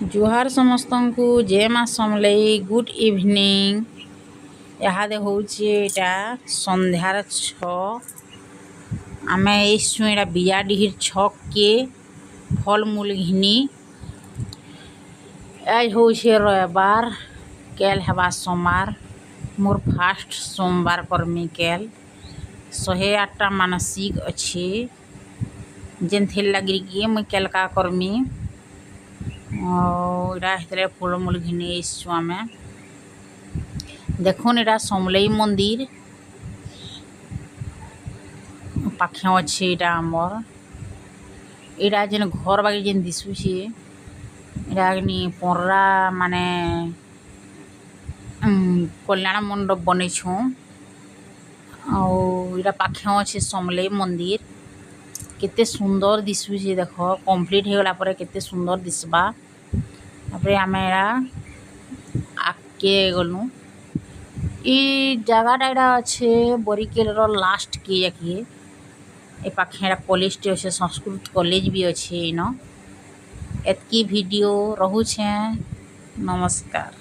जुहार समस्त को जय माँ समलई गुड इवनिंग। इहादे होचे एटा संध्यार आमे एसु एटा बियाडीहिर छक के फल मूल घिनी। आज होचे रविवार केल हेबा सोमवार मोर फास्ट सोमवार करमी केल 108टा मानसिक अच्छे जेनथे लगी कि मुई केलका करमी इटा फलमूल घिनी आसु आमे। देखुन एटा समलई मंदिर पाखे अच्छे एटा आमर एटा जेन घर बाकी जेन दिशुचे एटा पर्रा माने कल्याण मंडप बनईछु आउ पाखे अच्छे समलई मंदिर केते सुंदर दिशुचे देख कंप्लीट हो गला पर केते सुंदर दिसबा। तापर आमे आगे गलु ई जगहटा एटा अच्छे बरिकेल रो लास्ट के जाके ए पाखे कॉलेज टे अच्छे संस्कृत कॉलेज भी अच्छे इन एतकी वीडियो रहुछे। नमस्कार।